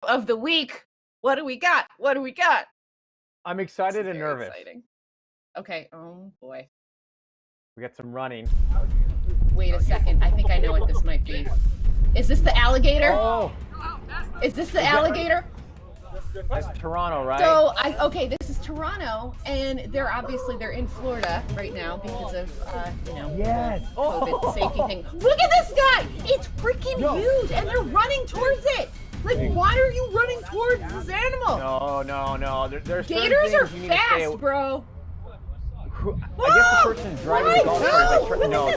of the week. What do we got? What do we got? I'm excited and nervous. Exciting. Okay. Oh boy. We got some running. Wait a second. I think I know what this might be. Is this the Alligator? Oh. Is this the Alligator? That's Toronto, right? So okay, this is Toronto, and they're in Florida right now because of yes. COVID safety thing. Look at this guy! It's freaking huge, and they're running towards it. Like, why are you running towards this animal? No. There's gators are fast, bro. I guess the person driving the golf cart is like, no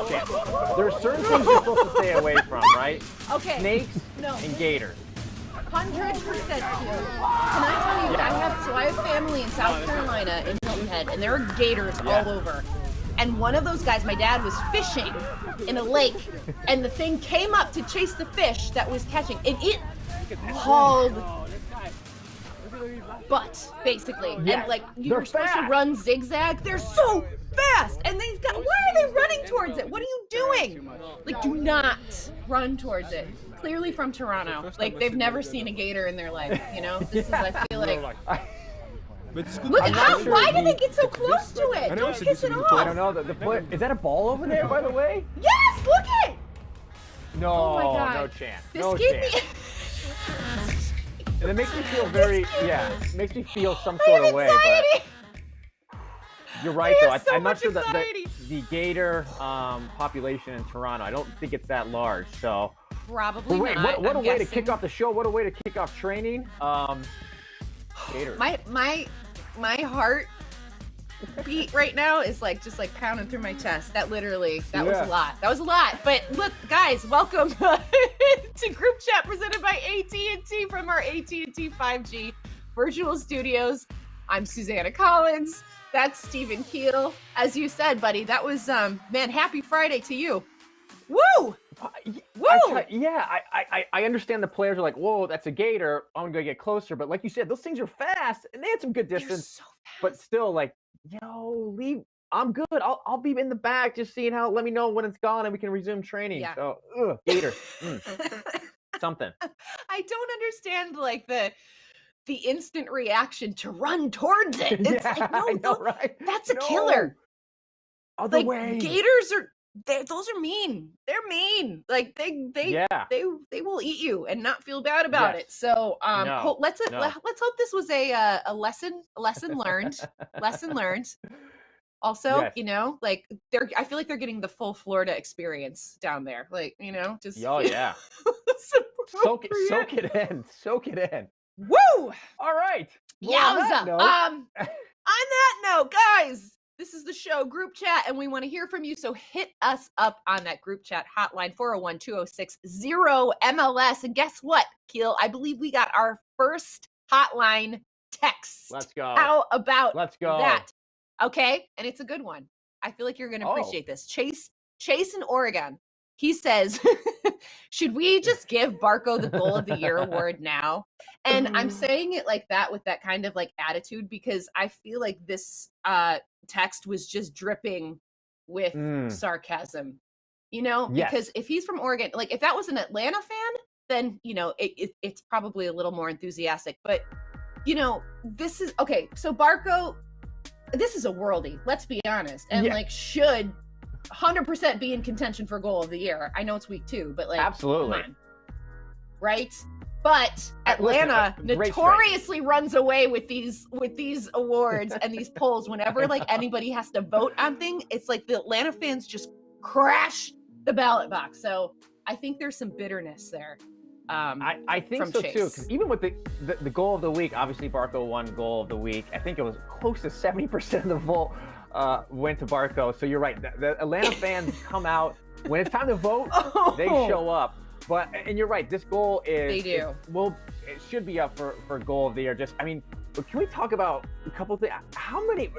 chance. There are certain things you're supposed to stay away from, right? Okay. Snakes and gators. 100% Keel. Can I tell you, I have family in South Carolina, in Hilton Head, and there are gators all over. And one of those guys, my dad was fishing in a lake, and the thing came up to chase the fish that was catching, and it hauled butt, basically. Yes. And like, you're supposed to run zigzag. They're so fast, and why are they running towards it? What are you doing? Like, do not run towards it. Clearly from Toronto. Like, they've never seen a gator in their life, you know? This is, I feel like... Look at how, why did they get so close to it? Don't piss it off. I don't know. Is that a ball over there, by the way? Yes, look it! No, oh my God. No chance. This gave me... And it makes me feel makes me feel some sort of way, but you're right, though. I'm not sure that the gator population in Toronto, I don't think it's that large, so... Probably wait, not. What a way to kick off the show. What a way to kick off training. Gators. My heart beat right now is just pounding through my chest. That was a lot. That was a lot. But look, guys, welcome to Group Chat presented by AT&T from our AT&T 5G virtual studios. I'm Susannah Collins. That's Stephen Keel. As you said, buddy, that was man, happy Friday to you. Woo! Woo! I understand the players are like, whoa, that's a gator. I'm gonna get closer. But like you said, those things are fast, and they had some good distance. So but still, leave. I'm good. I'll be in the back, just seeing how. Let me know when it's gone, and we can resume training. Yeah. So, gator, something. I don't understand the instant reaction to run towards it. It's I know, right? That's a killer. Other way. Gators are. Those are mean. They're mean. Like they will eat you and not feel bad about it. So let's hope this was a lesson learned. Lesson learned. Also, I feel like they're getting the full Florida experience down there. Just yeah. Soak it in. Woo! All right. Yowza. On that note, guys. This is the show, Group Chat, and we want to hear from you, so hit us up on that Group Chat hotline, 401-206-0MLS. And guess what, Keel? I believe we got our first hotline text. Let's go. How about that? Okay, and it's a good one. I feel like you're going to appreciate this. Chase in Oregon. He says, should we just give Barco the Goal of the Year award now? And I'm saying it like that with that kind of attitude because I feel like this text was just dripping with sarcasm, because if he's from Oregon, if that was an Atlanta fan, then, it's probably a little more enthusiastic. But, this is, okay, so Barco, this is a worldie, let's be honest. And should 100% be in contention for Goal of the Year. I know it's week 2, but absolutely, come on. Right? But Atlanta notoriously runs away with these awards and these polls whenever anybody has to vote on things. It's like the Atlanta fans just crash the ballot box. So I think there's some bitterness there. I think so Chase. Too. Because even with the Goal of the Week, obviously Barco won Goal of the Week. I think it was close to 70% of the vote went to Barco. So you're right. The Atlanta fans come out when it's time to vote. They show up. And you're right. This goal is. They do. It should be up for Goal of the Year. Can we talk about a couple things? How many?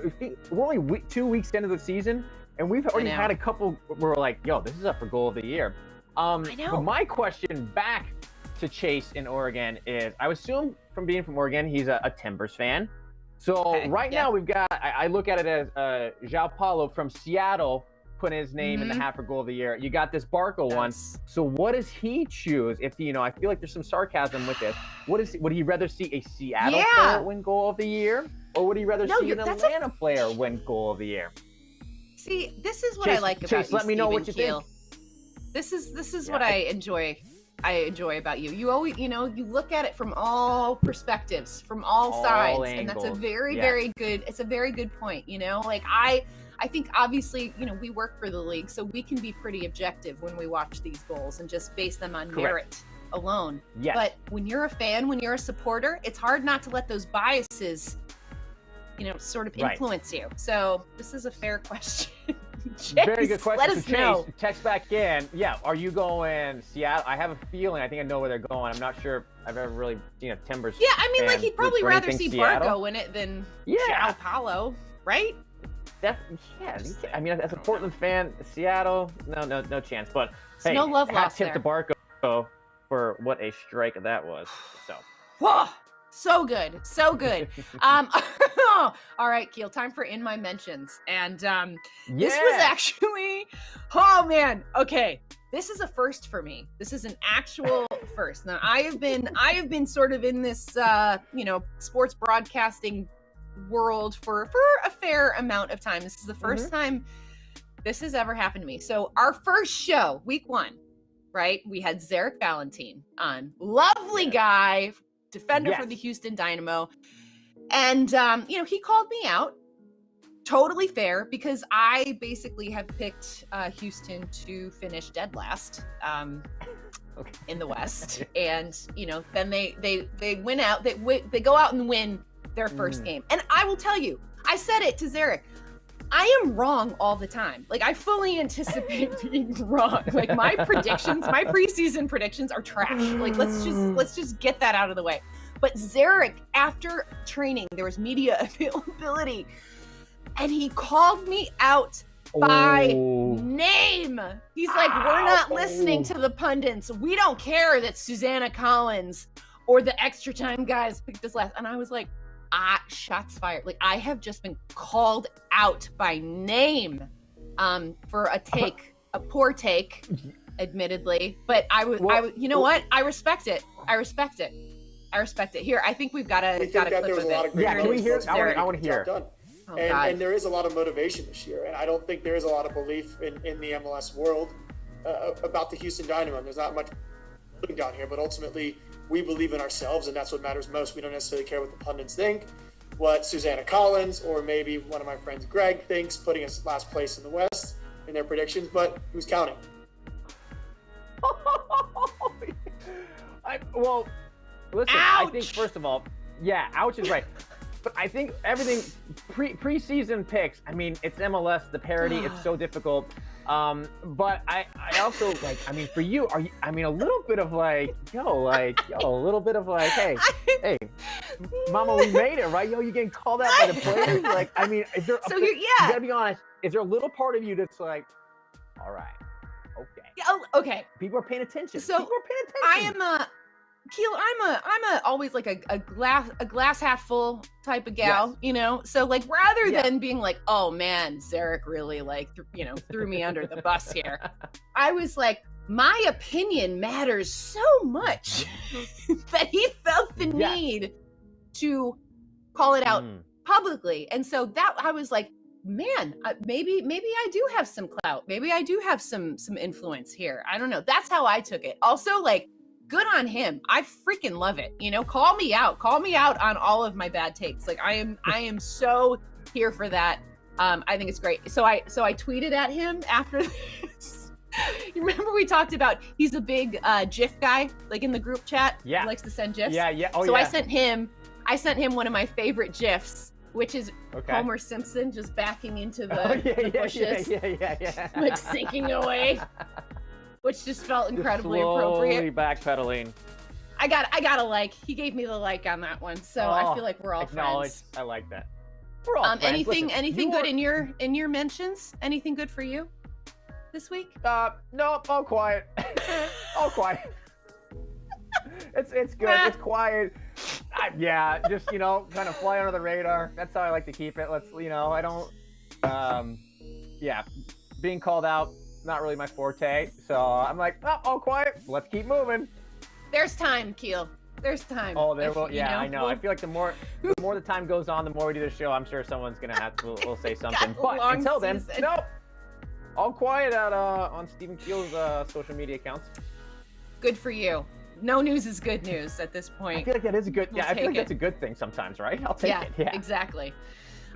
We're only 2 weeks into the season, and we've already had a couple. We're like, yo, this is up for Goal of the Year. I know. But my question back to Chase in Oregon is: I assume from being from Oregon, he's a Timbers fan. So now we've got. I look at it as João Paulo from Seattle putting his name in the hat for goal of the year. You got this Barco one. So what does he choose? If I feel like there's some sarcasm with this. Would he rather see a Seattle player win goal of the year, or would he rather see an Atlanta player win goal of the year? See, this is what I like about Chase, you, let me know what you Keel. think. This is what I enjoy. I enjoy about you. You always, you look at it from all perspectives, from all sides, angles. And that's a very good. It's a very good point. Like I think obviously, we work for the league, so we can be pretty objective when we watch these goals and just base them on merit alone. Yes. But when you're a fan, when you're a supporter, it's hard not to let those biases, sort of influence you. So this is a fair question. Chase, very good question. Let us know. Text back in. Yeah, are you going Seattle? I have a feeling. I think I know where they're going. I'm not sure I've ever really seen a Timbers. Yeah, I mean, like he'd probably rather see Seattle. Barco in it than Sao Paulo, right? I mean, as a Portland fan, Seattle, no chance. But hey, no love lost tip to Barco for what a strike that was. So, whoa, so good. All right, Keel, time for In My Mentions, and this was actually, oh man, okay. This is a first for me. This is an actual first. Now, I have been sort of in this, sports broadcasting world for a fair amount of time. This is the first time this has ever happened to me. So our first show, week 1, right? We had Zarek Valentin on. Lovely guy, defender for the Houston Dynamo. And, he called me out. Totally fair, because I basically have picked Houston to finish dead last in the West. And, then they win out. They go out and win their first game. And I will tell you, I said it to Zarek, I am wrong all the time. Like, I fully anticipate being wrong. Like, my preseason predictions are trash. Like, let's just get that out of the way. But Zarek, after training, there was media availability, and he called me out by name. He's like, we're not listening to the pundits. We don't care that Susannah Collins or the extra time guys picked us last. And I was like, shots fired. Like, I have just been called out by name for a poor take, admittedly. But you know what? I respect it. Here, I think we've got a clip of it. Yeah, can we hear? I want to hear. And there is a lot of motivation this year, and I don't think there is a lot of belief in the MLS world about the Houston Dynamo. There's not much putting down here, but ultimately we believe in ourselves, and that's what matters most. We don't necessarily care what the pundits think, what Susannah Collins or maybe one of my friends Greg thinks, putting us last place in the West in their predictions, but who's counting? Listen, ouch! I think first of all, ouch is right. But I think everything preseason picks, I mean, it's MLS, the parity, it's so difficult. But I also for you, a little bit of a little bit of hey, mama, we made it, right? You're getting called out by the players. Like, I mean, is there, you gotta be honest, is there a little part of you that's like, all right, okay. Yeah, okay. People are paying attention. So I am Keel, I'm always like a glass half full type of gal, So like, rather than being like, oh man, Zarek really threw me under the bus here, I was like, my opinion matters so much that he felt the need to call it out publicly. And so that I was like, man, maybe I do have some clout. Maybe I do have some influence here. I don't know. That's how I took it. Also, like, good on him. I freaking love it. Call me out on all of my bad takes. Like, I am so here for that. I think it's great. So I tweeted at him after this. You remember we talked about, he's a big GIF guy, like in the group chat. Yeah. He likes to send GIFs. Yeah. I sent him one of my favorite GIFs, which is Homer Simpson just backing into the bushes. Yeah. Like sinking away. Which just felt incredibly slowly appropriate. Backpedaling. I got a like. He gave me the like on that one, so I feel like we're all friends. I like that. We're all friends. Anything good in your mentions? Anything good for you this week? No, all quiet. All quiet. It's good. It's quiet. Just kind of fly under the radar. That's how I like to keep it. I don't. being called out, not really my forte. So I'm like, oh, all quiet. Let's keep moving. There's time, Keel. There's time. Oh, there will. Yeah, I know. I feel like the more the time goes on, the more we do the show, I'm sure someone's gonna have to will say something. But until then, nope. All quiet out on Stephen Keel's social media accounts. Good for you. No news is good news at this point. I feel like that is a good. I feel like that's a good thing sometimes, right? I'll take it. Yeah, exactly.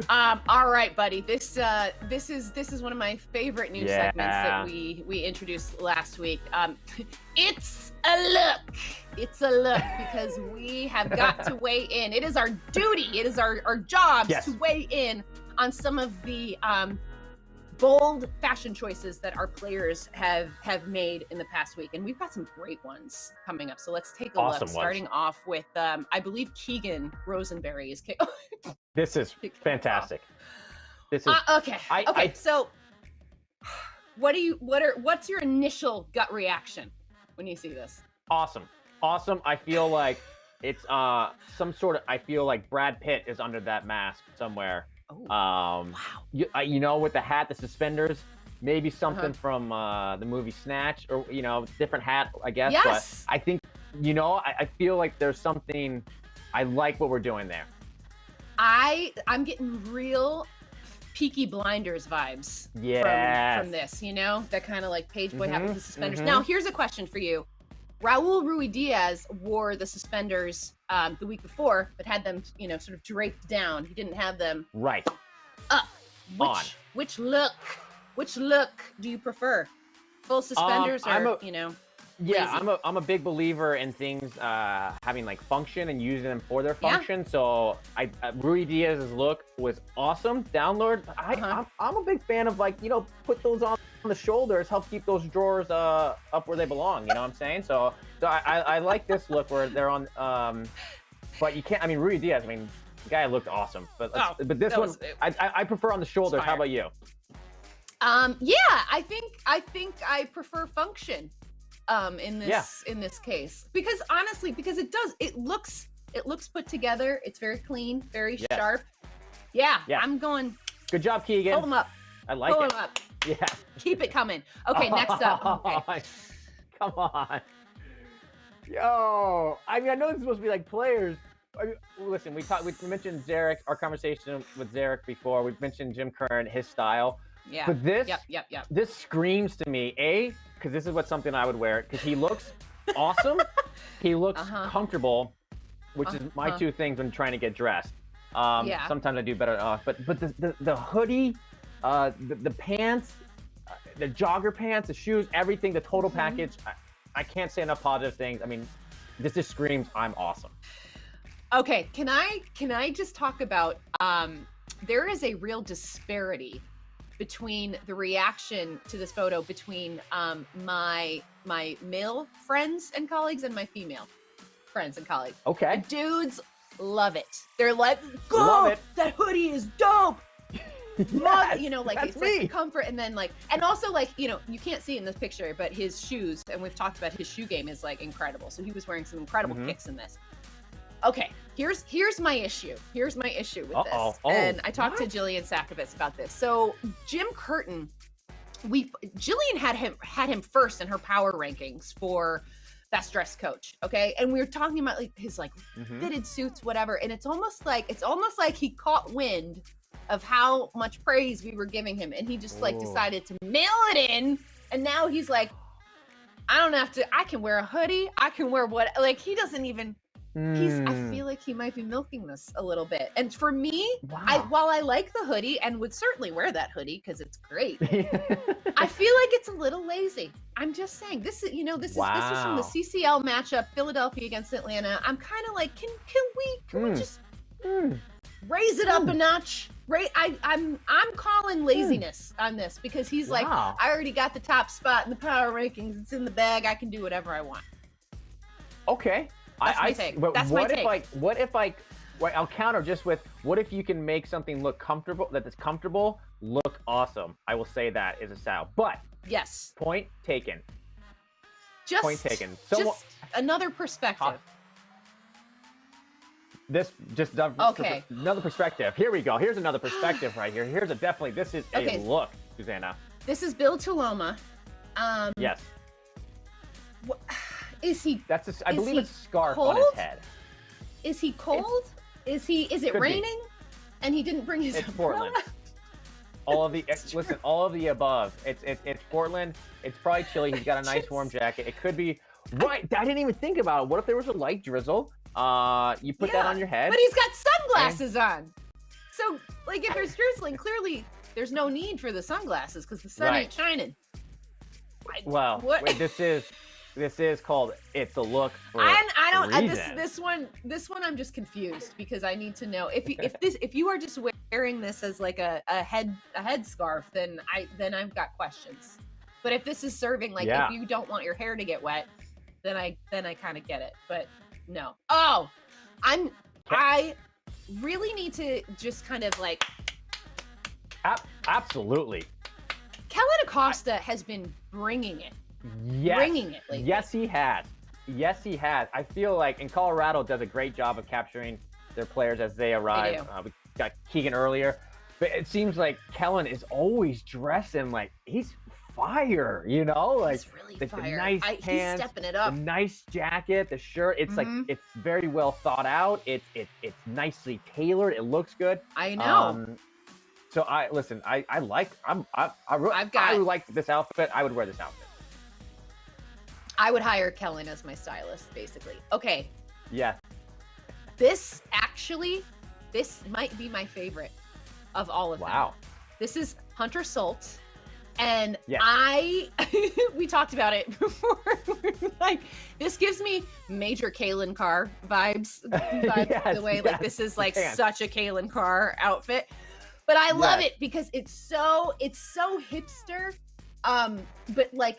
All right, buddy. This is one of my favorite news segments that we introduced last week. It's a look. It's a look because we have got to weigh in. It is our duty. It is our job to weigh in on some of the bold fashion choices that our players have made in the past week, and we've got some great ones coming up. So let's take a look. Starting off with, I believe Keegan Rosenberry is. This is fantastic. This is okay. Okay, so what's your initial gut reaction when you see this? Awesome. I feel like it's some sort of. I feel like Brad Pitt is under that mask somewhere. Oh, wow. You know, with the hat, the suspenders, maybe something from the movie Snatch, or different hat, I guess. Yes. But I think I feel like there's something. I like what we're doing there. I'm getting real Peaky Blinders vibes from this, that kind of like page boy hat with the suspenders. Now, here's a question for you. Raul Ruidiaz wore the suspenders the week before, but had them, sort of draped down. He didn't have them up. Which look do you prefer? Full suspenders Yeah, I'm a big believer in things having like function and using them for their function. So Ruidiaz's look was awesome. Download. I'm a big fan of put those on the shoulders, help keep those drawers up where they belong. You know what I'm saying? So I like this look where they're on. But you can't. I mean, Ruidiaz. I mean, the guy looked awesome. But this one, I prefer on the shoulders. How about you? I think I prefer function. In this case, because honestly, it looks put together. It's very clean, very sharp. Yeah, I'm going. Good job, Keegan. Pull them up. I like Pull it. them up. Yeah. Keep it coming. Okay, next up. Okay. Come on. Yo, I mean, I know this is supposed to be like players. I mean, listen, we mentioned Zarek, our conversation with Zarek before. We've mentioned Jim Kern, his style. Yeah. But this, Yep. This screams to me, because this is something I would wear, because he looks awesome. He looks comfortable, which is my two things when trying to get dressed. Sometimes I do better. But the hoodie, the pants, the jogger pants, the shoes, everything, the total package. I can't say enough positive things. I mean, this just screams I'm awesome. Okay, can I just talk about there is a real disparity between the reaction to this photo between my male friends and colleagues and my female friends and colleagues. Okay. The dudes love it. They're like, love it. That hoodie is dope. Yes, it's like the comfort, and then and also you can't see it in this picture, but his shoes, and we've talked about his shoe game, is incredible. So he was wearing some incredible kicks in this. Okay, here's my issue. Here's my issue with this. And I talked to Jillian Sakovitz about this. So Jim Curtin, Jillian had him first in her power rankings for best dressed coach. Okay, and we were talking about his fitted suits, whatever. And it's almost like he caught wind of how much praise we were giving him, and he just decided to mail it in. And now he's like, I don't have to. I can wear a hoodie. I can wear what? He doesn't even. I feel like he might be milking this a little bit. And for me, while I like the hoodie and would certainly wear that hoodie because it's great, I feel like it's a little lazy. I'm just saying. This is this is from the CCL matchup, Philadelphia against Atlanta. I'm kind of like, can we just raise it up a notch? Right? I'm calling laziness on this because he's like, I already got the top spot in the power rankings. It's in the bag. I can do whatever I want. Okay. That's my take. What if I'll counter just with, what if you can make something look comfortable, look awesome? I will say that is a style. But yes. Point taken. Just another perspective. Another perspective. Here we go. Here's another perspective right here. This is a look, Susannah. This is Bill Tuloma. Yes. Is he? I believe it's a scarf cold? on his head. Is he cold? Is it raining? And he didn't bring his It's umbrella? Portland. All of the above. It's Portland. It's probably chilly. He's got a nice warm jacket. It could be right. I didn't even think about it. What if there was a light drizzle? You put that on your head. But he's got sunglasses on. So, like, if there's drizzling, clearly there's no need for the sunglasses because the sun ain't shining. This is called "It's a Look" for I don't. a reason. This one, I'm just confused because I need to know if you are just wearing this as like a headscarf, then I've got questions. But if this is serving like if you don't want your hair to get wet, then I kind of get it. But no. Oh, I really need to just kind of like. Absolutely. Kellen Acosta has been bringing it. Yes. Bringing it lately. Yes, he has. I feel like Colorado does a great job of capturing their players as they arrive. We got Keegan earlier, but it seems like Kellen is always dressing like he's fire. You know, like he's really the fire. Nice pants, he's stepping it up. The nice jacket, the shirt. It's like it's very well thought out. It's nicely tailored. It looks good. I know. So I like this outfit. I would wear this outfit. I would hire Kellen as my stylist, basically. Okay. Yeah. This might be my favorite of all of them. Wow. This is Hunter Schultz. And yes. We talked about it before. Like, this gives me major Kalen Carr vibes. Yes, the way, like, this is like such a Kalen Carr outfit. But I love it because it's so hipster, but like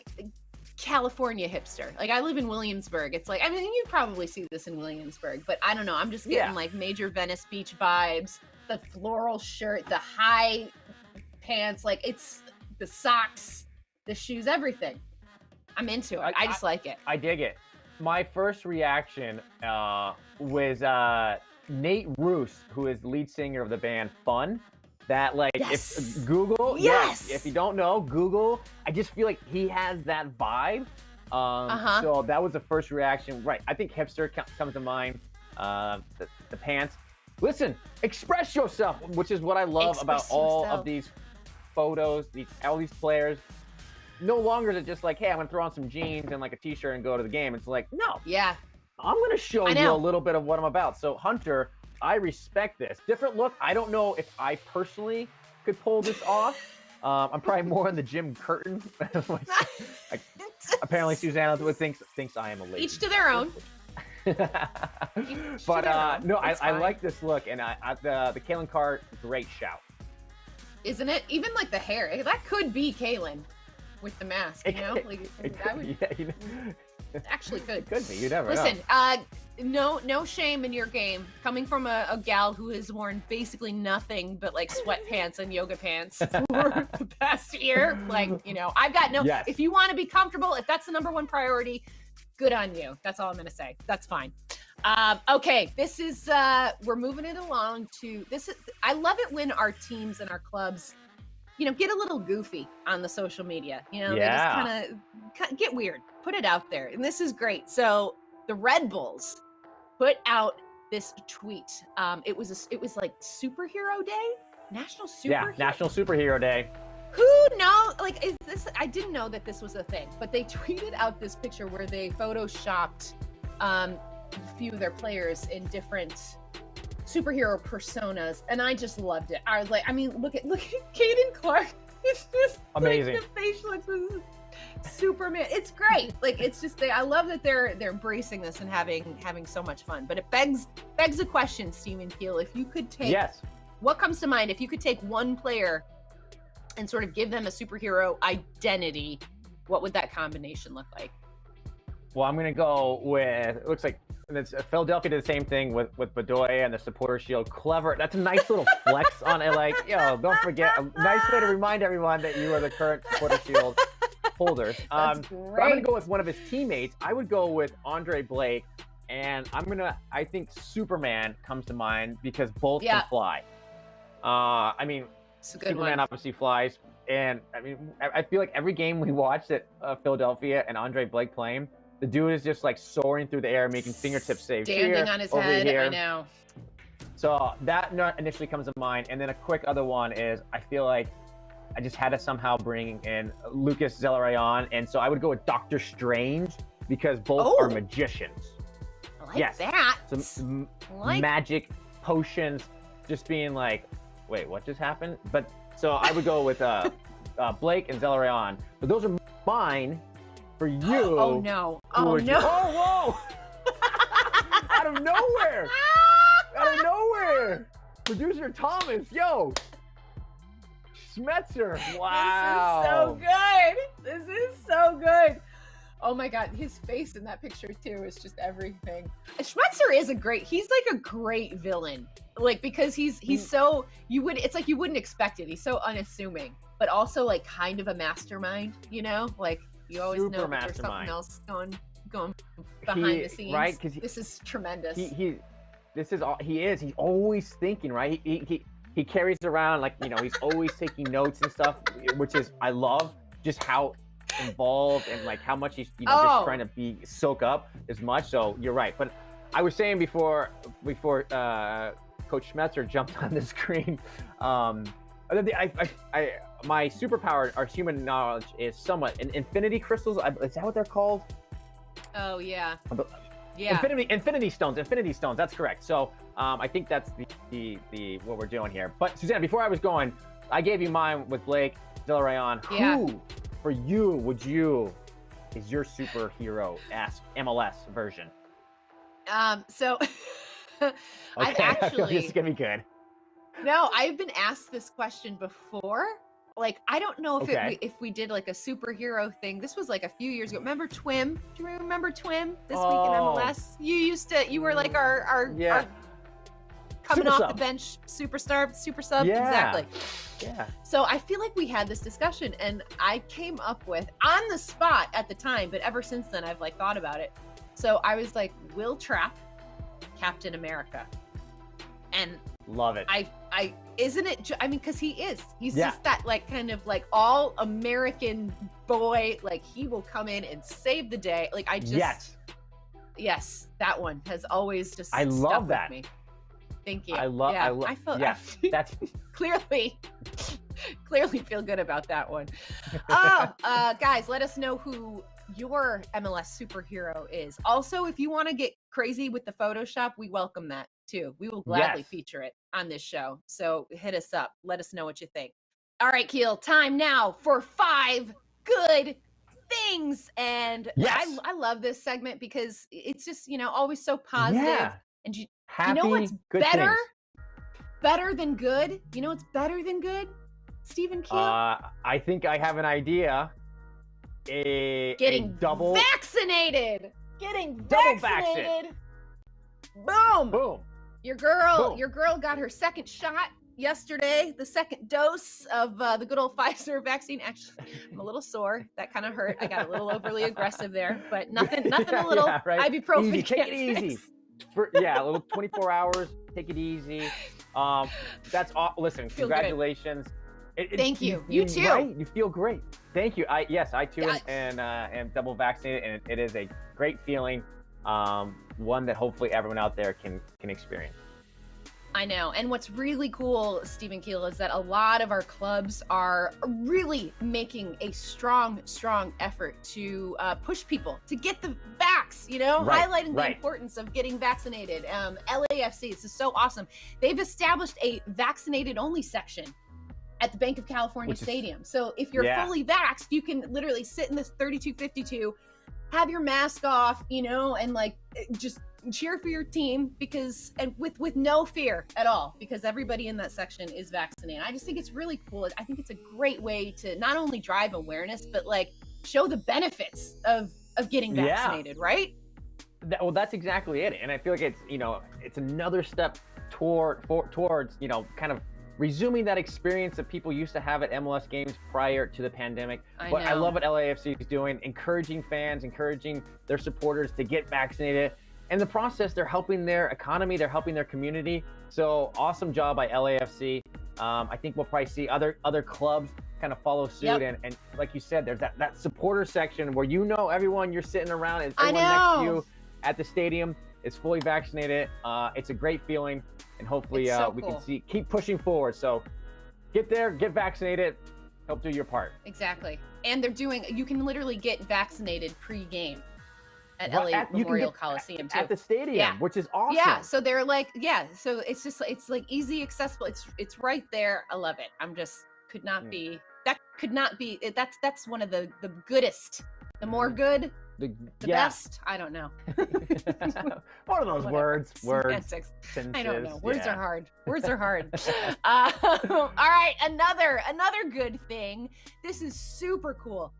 California hipster. Like I live in Williamsburg. It's like, I mean, you probably see this in Williamsburg, but I don't know. I'm just getting like major Venice Beach vibes. The floral shirt, the high pants, like it's the socks, the shoes, everything. I'm into it. I just like it. I dig it. My first reaction was Nate Roos, who is the lead singer of the band Fun. That like if Google if you don't know Google, I just feel like he has that vibe. So that was the first reaction. Right, I think hipster comes to mind. The pants. Listen, express yourself, which is what I love about all of these photos. All these players. No longer is it just like, hey, I'm gonna throw on some jeans and like a t-shirt and go to the game. It's like, no, I'm gonna show you a little bit of what I'm about. So Hunter, I respect this. Different look. I don't know if I personally could pull this off. I'm probably more in the Jim Curtin. Apparently, Susannah thinks I am a lady. Each to their own. But no, I like this look, and the Kalen Carr, great shout. Isn't it? Even like the hair, that could be Kalen with the mask. You know, actually could. It could be. You never know. Listen, no shame in your game. Coming from a gal who has worn basically nothing but like sweatpants and yoga pants for the past year, like, you know, I've got no. If you want to be comfortable, if that's the number one priority, good on you. That's all I'm gonna say. That's fine. Okay, this is we're moving it along to this. I love it when our teams and our clubs, you know, get a little goofy on the social media. You know, they just kind of get weird, put it out there, and this is great. So the Red Bulls put out this tweet. It was like Superhero Day, National Superhero Day. Who knows? Like, is this? I didn't know that this was a thing, but they tweeted out this picture where they photoshopped a few of their players in different superhero personas, and I just loved it. I was like, I mean, look at Caden Clark. It's just amazing. Like, the facial expressions. Superman. It's great. Like, it's just I love that they're embracing this and having so much fun. But it begs a question, Stephen Keel. If you could take what comes to mind, if you could take one player and sort of give them a superhero identity, what would that combination look like? Well, I'm gonna go with, it looks like Philadelphia did the same thing with Bedoya and the supporter shield. Clever. That's a nice little flex on it. Like, don't forget, a nice way to remind everyone that you are the current supporter shield holders. But I'm gonna go with one of his teammates. I would go with Andre Blake, and I think Superman comes to mind because both can fly. I mean, Superman obviously flies. And I mean, I feel like every game we watched at Philadelphia and Andre Blake playing, the dude is just like soaring through the air, making fingertip saves. Standing on his head, here. I know. So that initially comes to mind. And then a quick other one is, I feel like I just had to somehow bring in Lucas Zelarayan. And so I would go with Doctor Strange because both are magicians. I like that. Some magic potions, just being like, wait, what just happened? But so I would go with Blake and Zelarayan. But those are mine for you. Oh no! Oh no! Oh whoa! Out of nowhere! Out of nowhere! Producer Thomas, yo! Schmetzer, wow! This is so good. Oh my God, his face in that picture too is just everything. Schmetzer is he's like a great villain. Like, because he's so, it's like you wouldn't expect it. He's so unassuming, but also like kind of a mastermind, you know? Like, you always know that there's something else going behind the scenes. Right? Because this is tremendous. He's always thinking, right? He carries around, like, you know, he's always taking notes and stuff, which is, I love just how involved and like how much he's just trying to soak up as much. So you're right. But I was saying before Coach Schmetzer jumped on the screen, my superpower, our human knowledge, is somewhat infinity crystals. Is that what they're called? Oh yeah. Yeah. Infinity stones. That's correct. So I think that's the what we're doing here. But Susannah, before I was going, I gave you mine with Blake Zelarayan. Yeah. Who for you is your superhero MLS version? So okay, I've actually, I feel this is gonna be good. No, I've been asked this question before. Like, I don't know if we did like a superhero thing. This was like a few years ago. Remember Twim? Do you remember Twim this week in MLS? You were like our coming off the bench super sub. Yeah. Exactly. Yeah. So I feel like we had this discussion, and I came up with, on the spot at the time, but ever since then I've like thought about it. So I was like, Will Trapp, Captain America. And love it. Isn't it? I mean, because he's just that like kind of like all American boy. Like, he will come in and save the day. Like, yes, that one has always just. I love that. With me. Thank you. I felt that's clearly feel good about that one. Guys, let us know who your MLS superhero is. Also, if you want to get crazy with the Photoshop, we welcome that too. We will gladly feature it on this show. So hit us up. Let us know what you think. All right, Keel, time now for 5 good things. And I love this segment because it's just, always so positive. Yeah. And you Happy, know what's good better? things. Better than good? You know what's better than good? Stephen Keel? I think I have an idea. Getting double vaccinated. Double vaccinated. Boom. Your girl got her second shot yesterday, the second dose of the good old Pfizer vaccine. Actually, I'm a little sore. That kind of hurt. I got a little overly aggressive there, but nothing a little ibuprofen. Easy. Take it easy. A little 24 hours. Take it easy. That's all. Listen, congratulations. Thank you. You too. Right? You feel great. Thank you. I too am double vaccinated, and it is a great feeling. One that hopefully everyone out there can experience. I know. And what's really cool, Stephen Keel, is that a lot of our clubs are really making a strong effort to push people to get the vax, highlighting the importance of getting vaccinated. LAFC, this is so awesome. They've established a vaccinated only section at the Bank of California Stadium. So if you're fully vaxxed, you can literally sit in this 3252, have your mask off, and like just cheer for your team with no fear at all, because everybody in that section is vaccinated. I just think it's really cool. I think it's a great way to not only drive awareness, but like show the benefits of getting vaccinated, right? That's exactly it. And I feel like it's another step towards kind of resuming that experience that people used to have at MLS games prior to the pandemic. I love what LAFC is doing, encouraging fans, encouraging their supporters to get vaccinated. In the process, they're helping their economy, they're helping their community. So awesome job by LAFC. I think we'll probably see other clubs kind of follow suit. And like you said, there's that supporter section where everyone you're sitting around and everyone next to you at the stadium is fully vaccinated. It's a great feeling, and hopefully we can keep pushing forward. So get there, get vaccinated, help do your part. Exactly. And you can literally get vaccinated pre-game at LA Memorial Coliseum too. At the stadium, which is awesome. Yeah, so they're like, so it's like easy, accessible. It's right there. I love it. That's one of the goodest, the more good, the best. I don't know. One of those words. Semantics. I don't know. Words are hard. All right, another good thing. This is super cool.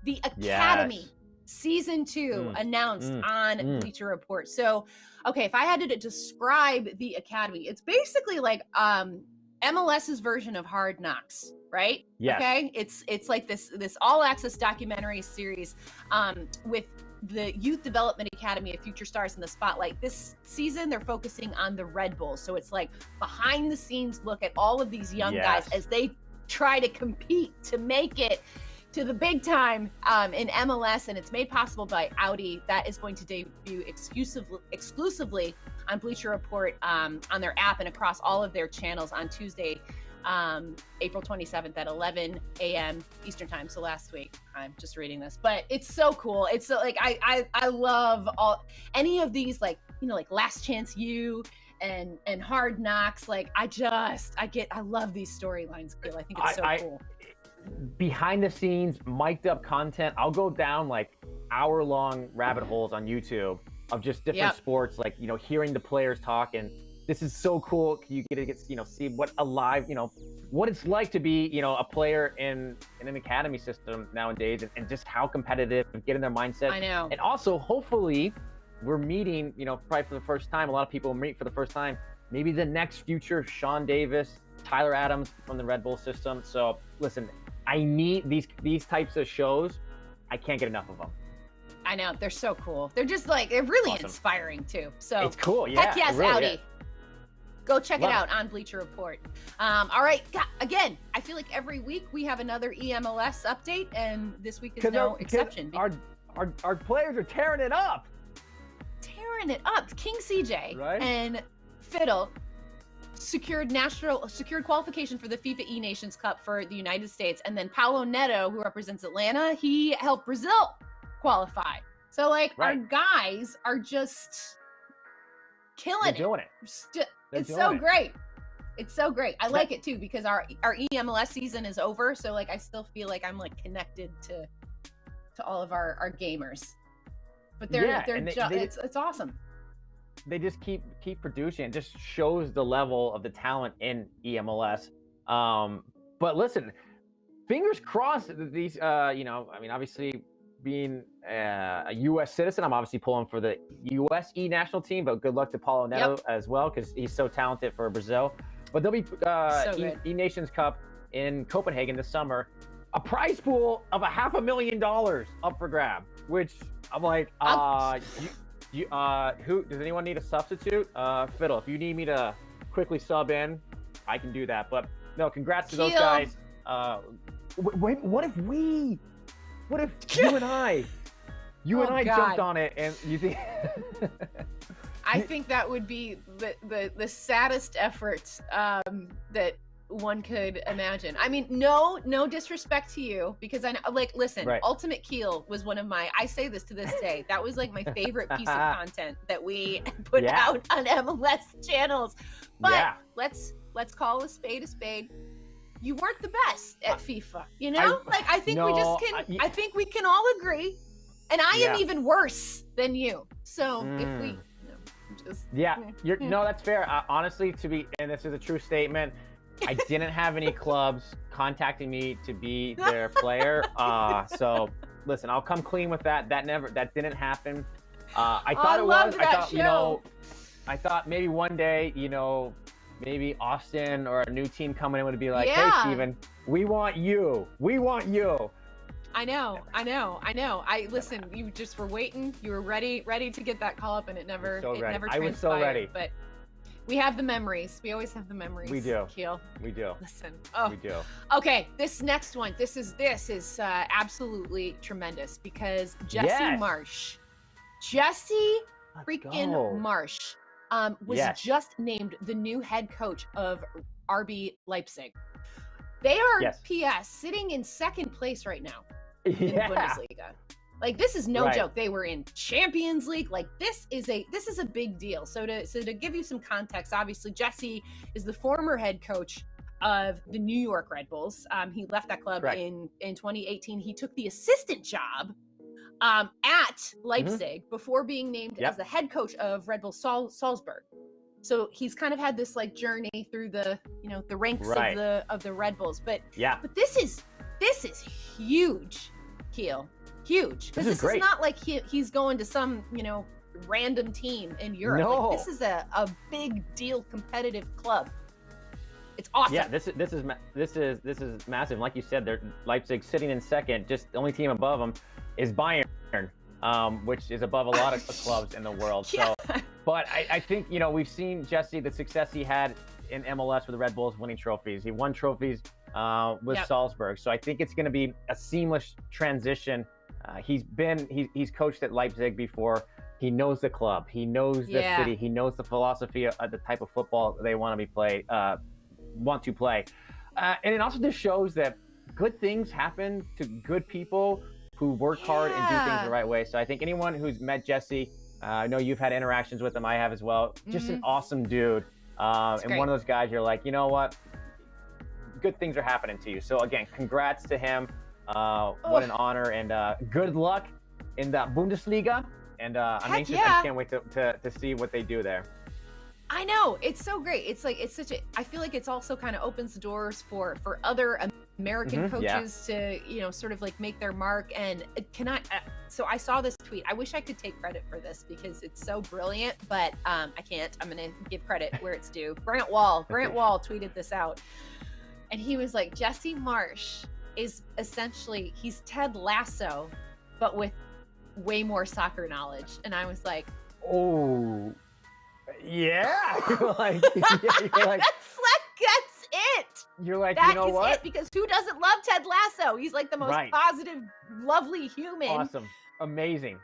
The Academy Season 2 announced on Bleacher Report. So, okay, if I had to describe the Academy, it's basically like MLS's version of Hard Knocks, right? Yes. Okay, it's like this all access documentary series with the Youth Development Academy of Future Stars in the spotlight. This season, they're focusing on the Red Bulls. So it's like behind the scenes look at all of these young guys as they try to compete to make it to the big time in MLS, and it's made possible by Audi. That is going to debut exclusively on Bleacher Report on their app and across all of their channels on Tuesday, April 27th at 11 a.m. Eastern time. So last week, I'm just reading this, but it's so cool. It's so, like I love any of these, like, like Last Chance U and Hard Knocks. Like I love these storylines. I think it's so cool. Behind the scenes, mic'd up content. I'll go down like hour-long rabbit holes on YouTube of just different sports, like, hearing the players talk. And this is so cool. You get to see what what it's like to be, a player in an academy system nowadays, and just how competitive, get in their mindset. I know. And also, hopefully, we're meeting, probably for the first time, a lot of people meet for the first time, maybe the next future Sean Davis, Tyler Adams from the Red Bull system. So listen, I need these types of shows. I can't get enough of them. I know, they're so cool. They're just like, they're really inspiring too. So it's cool. Yeah. Heck yes, really Audi. Is. Go check it out on Bleacher Report. All right. Again, I feel like every week we have another EMLS update, and this week is no exception. Our players are tearing it up. King CJ and Fiddle secured qualification for the FIFA E-Nations Cup for the United States, and then Paulo Neto, who represents Atlanta, he helped Brazil qualify. So our guys are just killing it. Doing it. It's so great. It's so great. I like it too, because our EMLS season is over, so I still feel like I'm connected to all of our gamers. But it's awesome. They just keep producing. It just shows the level of the talent in EMLS. But listen, fingers crossed that these, obviously being a U.S. citizen, I'm obviously pulling for the U.S. national team, but good luck to Paulo Neto as well, because he's so talented for Brazil. But there'll be E-Nations Cup in Copenhagen this summer. A prize pool of $500,000 up for grab, which I'm like, who does anyone need a substitute? Fiddle, if you need me to quickly sub in, I can do that. But no, congrats to those guys. Wait, what if you and I jumped on it, and you think? I think that would be the saddest effort that one could imagine. I mean, no disrespect to you, because I know, listen, Ultimate Keel was one of I say this to this day, that was my favorite piece of content that we put out on MLS channels. But let's call a spade a spade. You weren't the best at FIFA, I think I think we can all agree, and I am even worse than you. So if we that's fair. Honestly, and this is a true statement, I didn't have any clubs contacting me to be their player. So listen, I'll come clean with that. That didn't happen. I thought it was. I thought maybe one day, maybe Austin or a new team coming in would be like, hey, Steven, we want you. I know. Listen, you just were waiting. You were ready to get that call up, and it never transpired. I was so ready. But We have the memories. We always have the memories. We do. Keel. We do. Listen. Oh. We do. Okay, this next one. This is absolutely tremendous because Jesse Marsch. Jesse freaking Marsch was just named the new head coach of RB Leipzig. They are PS sitting in second place right now in the Bundesliga. Like, this is no joke. They were in Champions League. Like, this is a big deal. So to give you some context, obviously Jesse is the former head coach of the New York Red Bulls. He left that club in 2018. He took the assistant job at Leipzig before being named as the head coach of Red Bull Salzburg. So he's kind of had this like journey through the ranks of the Red Bulls. But this is huge, Keel. Huge. Because this is not like he's going to some, random team in Europe. No. Like, this is a big deal competitive club. It's awesome. Yeah, this is massive. Like you said, they're Leipzig sitting in second. Just the only team above them is Bayern, which is above a lot of clubs in the world. So, but I think we've seen Jesse, the success he had in MLS with the Red Bulls winning trophies. He won trophies with Salzburg. So I think it's going to be a seamless transition. He's coached at Leipzig before. He knows the club. He knows the city. He knows the philosophy of the type of football they want to play. And it also just shows that good things happen to good people who work hard and do things the right way. So I think anyone who's met Jesse, I know you've had interactions with him. I have as well. Just an awesome dude. And one of those guys you're like, you know what? Good things are happening to you. So again, congrats to him. What an honor, and good luck in the Bundesliga. And I'm anxious. I just can't wait to see what they do there. I know, it's so great. It's like I feel like it's also kind of opens the doors for other American coaches to sort of like make their mark. And so I saw this tweet. I wish I could take credit for this because it's so brilliant, but I can't. I'm gonna give credit where it's due. Grant Wall tweeted this out, and he was like, Jesse Marsch is essentially, he's Ted Lasso, but with way more soccer knowledge. And I was like, oh, yeah. You're like, that's it. You're like, that you know is what? It, because who doesn't love Ted Lasso? He's like the most positive, lovely human. Awesome. Amazing.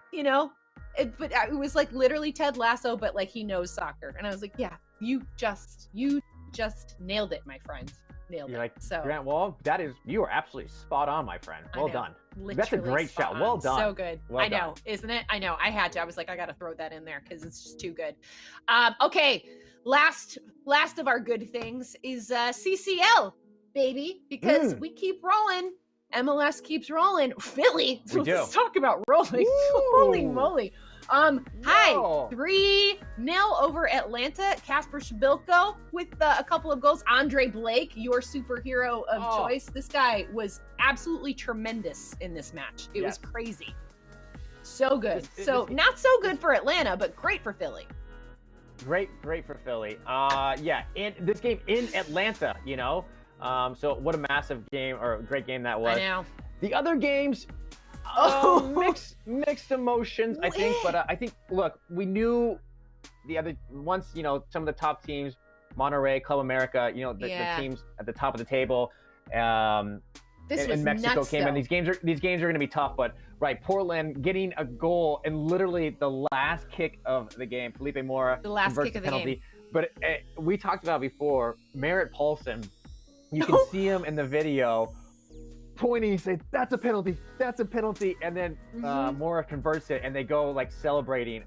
But it was like literally Ted Lasso, but like he knows soccer. And I was like, yeah, you just nailed it, my friend. You're like, so Grant Wall, you are absolutely spot on, my friend. Well done. That's a great shout. Well done. So good. Well done. I know, isn't it? I know. I had to. I was like, I got to throw that in there because it's just too good. Okay. Last of our good things is CCL, baby, because we keep rolling. MLS keeps rolling. Philly. So let's talk about rolling. Holy moly. Hi, 3-0 over Atlanta. Kasper Schmeichel with a couple of goals. Andre Blake, your superhero of choice. This guy was absolutely tremendous in this match. It was crazy. So good. Not so good for Atlanta, but great for Philly. Great for Philly. In this game in Atlanta, so what a massive game or a great game that was. I know. The other games, mixed emotions, I think. But I think, look, we knew once some of the top teams, Monterrey, Club America, the teams at the top of the table, and Mexico nuts, came in. These games are going to be tough, but Portland getting a goal in literally the last kick of the game. Felipe Mora converts the penalty. Game. But we talked about before, Merritt Paulson. You can see him in the video pointing, say, that's a penalty, and then Mora converts it, and they go like celebrating.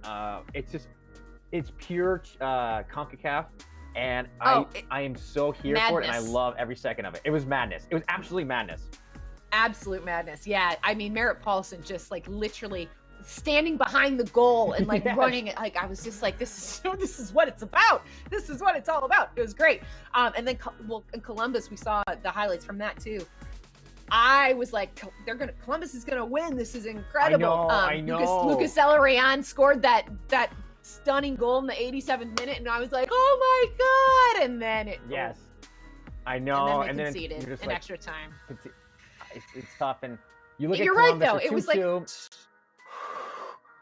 It's pure CONCACAF, and I am so here for it, and I love every second of it. It was madness. It was absolutely madness. Absolute madness. Yeah, I mean, Merritt Paulson just like literally standing behind the goal and like running it. Like I was just like, this is what it's about. This is what it's all about. It was great. And then in Columbus, we saw the highlights from that too. I was like, Columbus is gonna win. This is incredible. I know. Lucas Elorion scored that stunning goal in the 87th minute, and I was like, oh my god! And then it. Yes, I know. And then they conceded in extra time. It's tough, and you look at You're Columbus, right though. It was like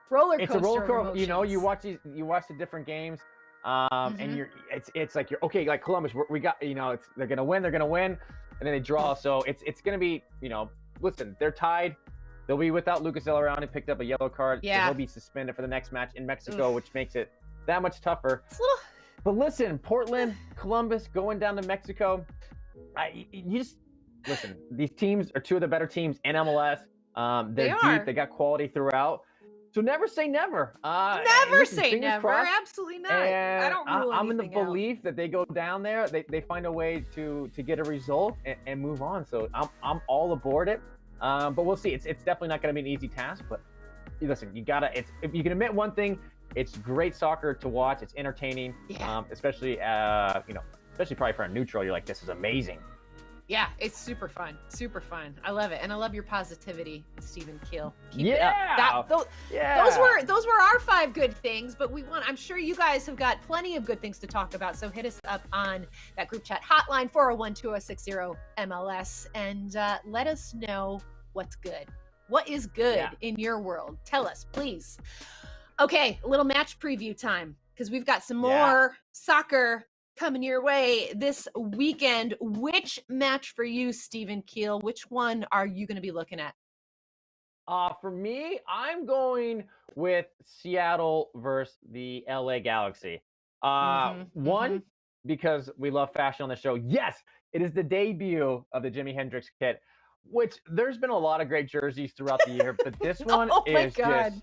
roller coaster. It's a roller coaster. Emotions. You watch the different games. And it's like you're okay, like Columbus, we got, they're gonna win, and then they draw. So it's gonna be, listen, they're tied. They'll be without Lucas Elorani, who picked up a yellow card. Yeah. So he'll be suspended for the next match in Mexico, which makes it that much tougher. It's a little... But listen, Portland, Columbus, going down to Mexico, you just listen. These teams are two of the better teams in MLS. They're deep. They got quality throughout. So never say never. Never say never. Crossed. Absolutely not. I don't rule I'm in the anything belief that they go down there, they find a way to get a result and move on. So I'm all aboard it. But we'll see. It's definitely not going to be an easy task. But listen, if you can admit one thing, it's great soccer to watch. It's entertaining. Yeah. Especially especially probably for a neutral. You're like, this is amazing. Yeah, it's super fun. Super fun. I love it. And I love your positivity, Stephen Keel. Keep it up. Those were our 5 good things, but I'm sure you guys have got plenty of good things to talk about. So hit us up on that group chat hotline, 401-2060-MLS, and let us know what's good. What is good in your world? Tell us, please. Okay, a little match preview time, because we've got some more soccer coming your way this weekend. Which match for you, Stephen Keel? Which one are you going to be looking at? For me, I'm going with Seattle versus the LA Galaxy. One, because we love fashion on the show. Yes, it is the debut of the Jimi Hendrix kit, which there's been a lot of great jerseys throughout the year, but this one is just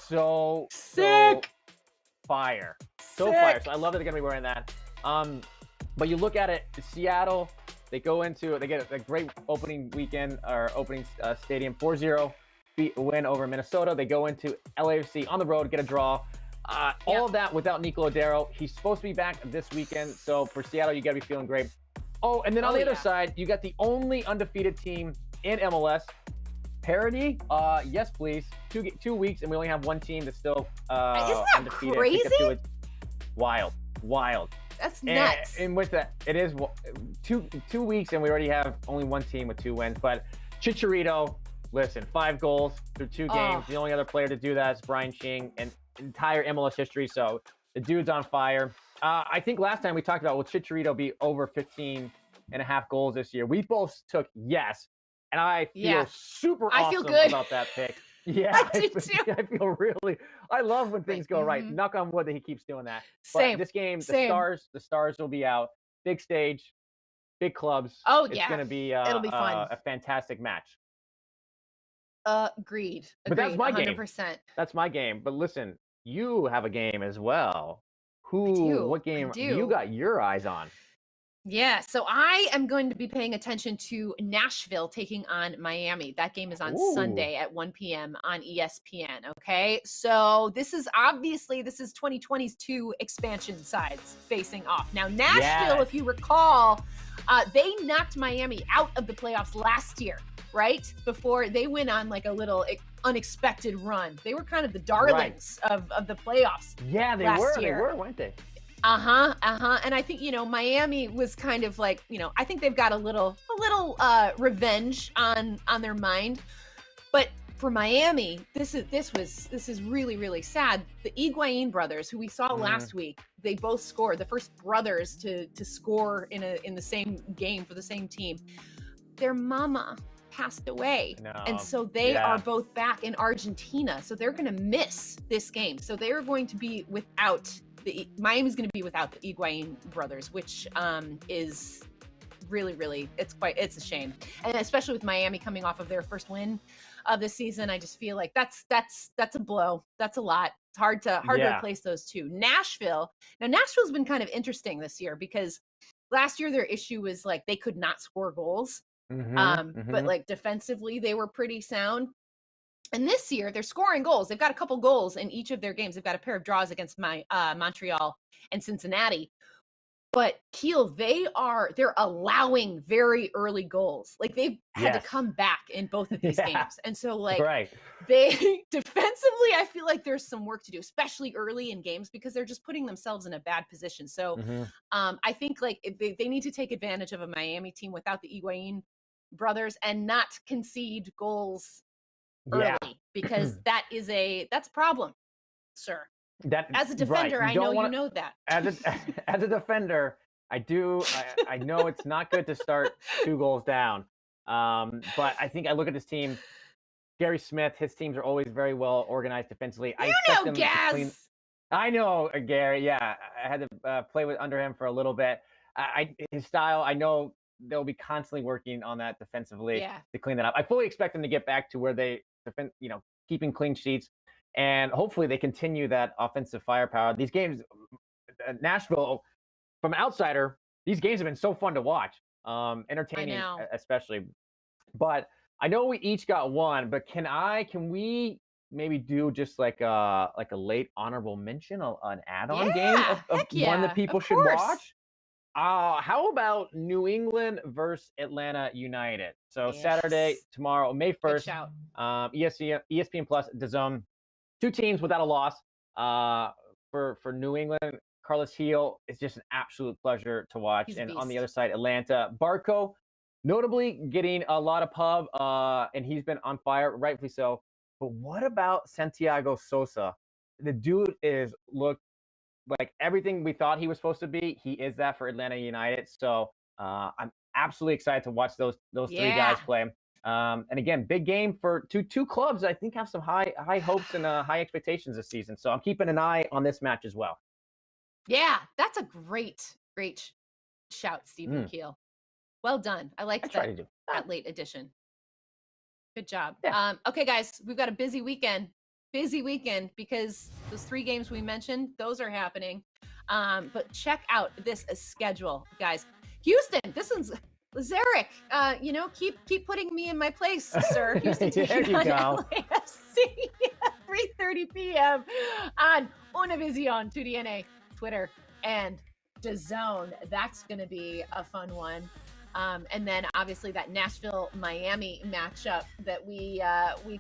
so sick. So fire. So fire. So I love that they're going to be wearing that. But you look at it, Seattle, they get a great opening weekend or opening stadium, 4-0 win over Minnesota. They go into LAFC on the road, get a draw. All of that without Nico Odero. He's supposed to be back this weekend. So for Seattle, you got to be feeling great. Oh, and then on the other side, you got the only undefeated team in MLS. Parity? Yes, please. 2 weeks, and we only have one team that's still Isn't that undefeated. crazy? Wild. That's nuts. And with that, it is 2 weeks, and we already have only one team with 2 wins. But Chicharito, listen, 5 goals through 2 games. The only other player to do that is Brian Ching in entire MLS history. So the dude's on fire. I think last time we talked about, will Chicharito be over 15.5 goals this year? We both took yes. And I feel super awesome about that pick. Yeah, I do too. I feel I love when things go right. Knock on wood that he keeps doing that. Same. But this game, the stars will be out. Big stage, big clubs. It's going to be it'll be fun. A fantastic match. Agreed. But that's my 100%. game. That's my game. But listen, you have a game as well. What game do you got your eyes on? Yeah, so I am going to be paying attention to Nashville taking on Miami. That game is on Sunday at 1 p.m. on ESPN, okay? So this is 2020's 2 expansion sides facing off. Now, Nashville, if you recall, they knocked Miami out of the playoffs last year, right? Before they went on like a little unexpected run. They were kind of the darlings of the playoffs. Yeah, they were, weren't they? And I think, Miami was kind of like, I think they've got a little revenge on their mind. But for Miami, this is really, really sad. The Higuain brothers, who we saw last week, they both scored, the first brothers to score in the same game for the same team. Their mama passed away. And so they are both back in Argentina. So they're going to miss this game. So they're going to be without Miami's going to be without the Higuain brothers, which is really, it's a shame. And especially with Miami coming off of their first win of the season, I just feel like that's a blow. That's a lot. It's hard to replace those two. Nashville's been kind of interesting this year because last year their issue was like they could not score goals. But like defensively, they were pretty sound. And this year, they're scoring goals. They've got a couple goals in each of their games. They've got a pair of draws against Montreal and Cincinnati. But Keel, they're allowing very early goals. Like they've had to come back in both of these games. And so they defensively, I feel like there's some work to do, especially early in games, because they're just putting themselves in a bad position. So I think like they need to take advantage of a Miami team without the Higuain brothers and not concede goals early, because that's a problem, sir. As a defender, right. I know you know that. As a defender, I do. I know it's not good to start 2 goals down. But I think I look at this team. Gary Smith, his teams are always very well organized defensively. I expect them to clean. I know, Gary. Yeah, I had to play under him for a little bit. His style, I know they'll be constantly working on that defensively to clean that up. I fully expect them to get back to where they defend, keeping clean sheets, and hopefully they continue that offensive firepower. These games, Nashville, from an outsider, these games have been so fun to watch, entertaining especially. But I know we each got one, but can we maybe do just like a late honorable mention, an add-on game of one that people should watch? How about New England versus Atlanta United? So Saturday, tomorrow, May 1st, ESPN Plus, DAZN. 2 teams without a loss. For New England, Carlos Heel is just an absolute pleasure to watch. And on the other side, Atlanta, Barco, notably getting a lot of pub, and he's been on fire, rightfully so. But what about Santiago Sosa? The dude looked like everything we thought he was supposed to be. He is that for Atlanta United. So I'm absolutely excited to watch those 3 guys play. And again, big game for two clubs I think have some high hopes and high expectations this season. So I'm keeping an eye on this match as well. Yeah, that's a great shout, Stephen Keel. Well done. I like that late edition. Good job. Yeah. Okay, guys, we've got a busy weekend because those 3 games we mentioned, those are happening. But check out this schedule, guys. Houston, this one's Zarek. Keep putting me in my place, sir. Houston, there you go. LAFC at 3:30 p.m. on Univision, 2DNA, Twitter, and DAZN. That's going to be a fun one. And then obviously that Nashville-Miami matchup that we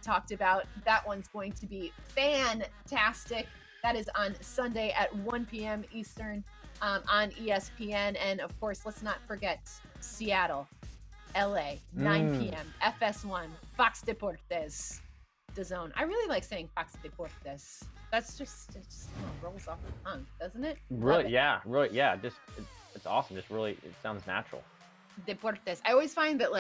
talked about, that one's going to be fantastic. That is on Sunday at 1 p.m. Eastern on ESPN. And of course, let's not forget Seattle, LA, 9 p.m. FS1, Fox Deportes, DAZN. I really like saying Fox Deportes. That's just rolls off the tongue, doesn't it? Really, yeah. Just it's awesome. Just really, it sounds natural. Deportes. I always find that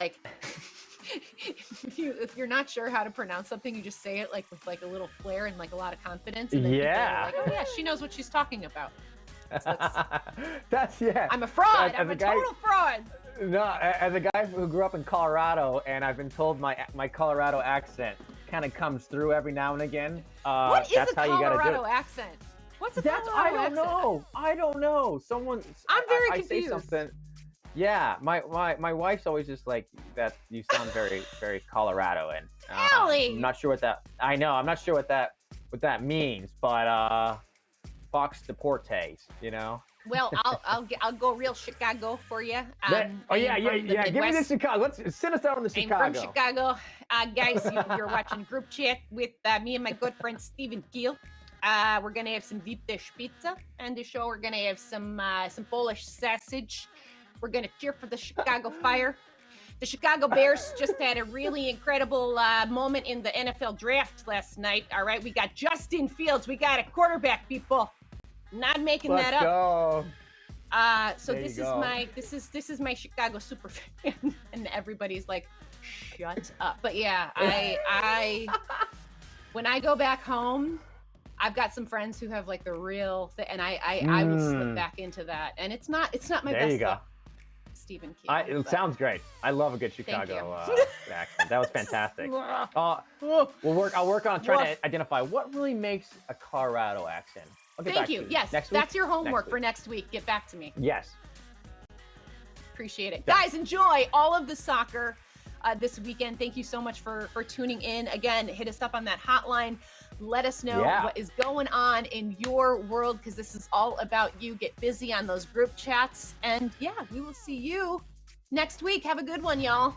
if you're not sure how to pronounce something, you just say it with a little flair and a lot of confidence. And then people are like, oh yeah, she knows what she's talking about. So I'm a fraud. I'm a total fraud. No, as a guy who grew up in Colorado, and I've been told my Colorado accent kind of comes through every now and again. What is a Colorado accent? What's a Colorado accent? I don't know. I'm very confused. I say something. Yeah, my wife's always just like that. You sound very, very Coloradoan. Really? I'm not sure what that. I know. I'm not sure what that means. But Fox Deportes, Well, I'll go real Chicago for you. Yeah. Give me the Chicago. Let's send us out on the Chicago. I'm from Chicago, guys. You're watching Group Chat with me and my good friend Stephen Keel. We're gonna have some deep dish pizza and the show. We're gonna have some Polish sausage. We're going to cheer for the Chicago Fire. The Chicago Bears just had a really incredible moment in the NFL draft last night. All right, we got Justin Fields. We got a quarterback, people. Not making that up. So this is my Chicago super fan, and everybody's like, shut up. But yeah, I when I go back home, I've got some friends who have the real thing, and I will slip back into that. And it's not my best. There you go. Stephen Keel. It sounds great. I love a good Chicago accent. That was fantastic. I'll work on trying to identify what really makes a Colorado accent. Thank you. Yes, that's your homework for next week. Get back to me. Yes. Appreciate it. Guys, enjoy all of the soccer this weekend. Thank you so much for tuning in. Again, hit us up on that hotline. Let us know what is going on in your world, because this is all about you. Get busy on those group chats. And yeah, we will see you next week. Have a good one, y'all.